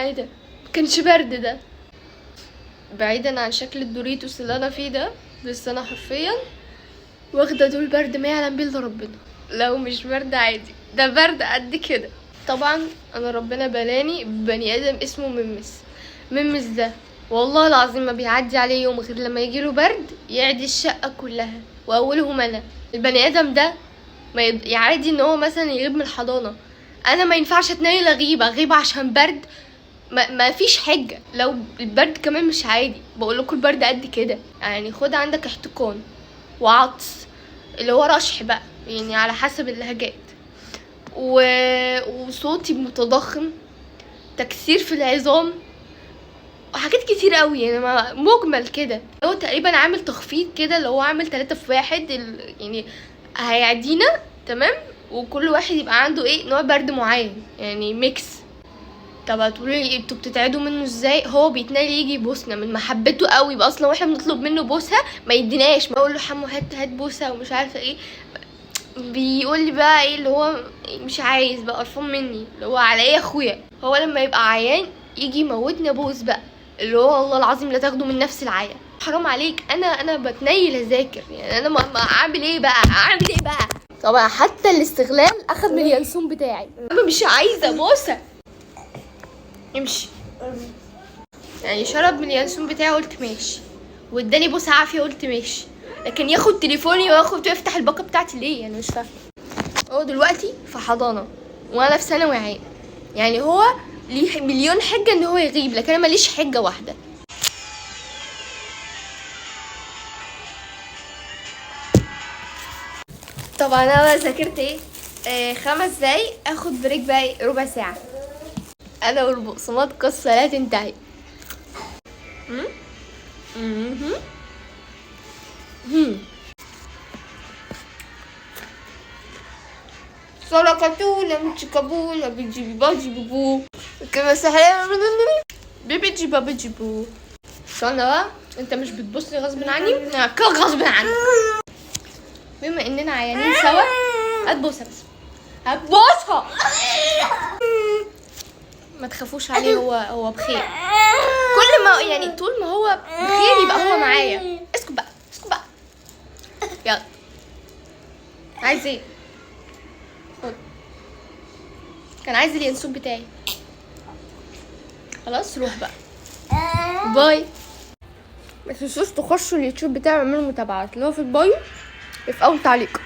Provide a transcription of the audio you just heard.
ايه ده؟ مكانش برد ده. بعيدا عن شكل الدوريتوس اللي انا فيه ده، بس انا حرفيا واخده دول برد ما يعلم بيه الا ربنا. لو مش برد عادي، ده برد قد كده. طبعا انا ربنا بلاني بني ادم اسمه ممس ده والله العظيم ما بيعدي عليه يوم غير لما يجيله برد يعدي الشقه كلها، واولهم انا. البني ادم ده ما يعادي ان هو مثلا يغيب من الحضانه، انا ما ينفعش اتنيل غيبه عشان برد. ما فيش حجه. لو البرد كمان مش عادي، بقول لكم البرد قد كده يعني. خد عندك احتقان وعطس اللي هو رشح بقى يعني على حسب اللهجات، وصوتي متضخم، تكسير في العظام، وحاجات كتير قوي يعني مجمل كده. هو تقريبا عامل تخفيض كده اللي هو عامل 3 في 1 يعني هيعدينا تمام، وكل واحد يبقى عنده ايه نوع برد معين يعني ميكس. طب هتقولي انتوا بتتعدوا منه ازاي؟ هو بيتنال يجي يبوسنا من محبته قوي بقى، اصلا واحنا بنطلب منه بوسه ما يديناش، ما اقول له حمو هات بوسه ومش عارفه ايه، بيقول لي بقى ايه اللي هو مش عايز بقى، قرفان مني اللي هو على ايه يا اخويا. هو لما يبقى عيان يجي يموتنا بوس بقى، اللي هو والله العظيم لا تاخده من نفس العيا. حرام عليك، انا بتنيل اذاكر يعني. انا ما اعمل ايه بقى طبعا حتى الاستغلال اخد من اليانسون بتاعي. انا مش عايزه بوسه، امشي يعني. شرب من اليانسون بتاعي قلت ماشي، واداني بوسه عافيه قلت ماشي، لكن ياخد تليفوني ويفتح الباقه بتاعتي ليه يعني؟ مش فاهمه. هو دلوقتي في حضانه وانا في ثانوي عام، يعني هو ليه مليون حجه ان هو يغيب، لكن انا ماليش حجه واحده. طبعا انا ذاكرت ايه 5 دقايق، اخد بريك بقى ربع ساعه. انا والبقسماط قصه لا تنتهي. سلكتونا متشكبونا بيجيبي باجي بوبو كما سحرين بيبي جيبا بيجيبو. استنى بقى، انت مش بتبصلي غصب عني؟ كده غصب عني. بما اننا عيانين سوا، هتبوسها بس، هتبوسها. ما تخافوش عليه، هو بخير. كل ما يعني طول ما هو بخير يبقى هو معايا. اسكت بقى يلا. عايز ايه؟ خد. كان عايز اليانسون بتاعي. خلاص روح بقى، باي. ما تنسوش تخشوا اليوتيوب بتاعي واعملوا متابعات اللي هو في البايو في اول تعليق.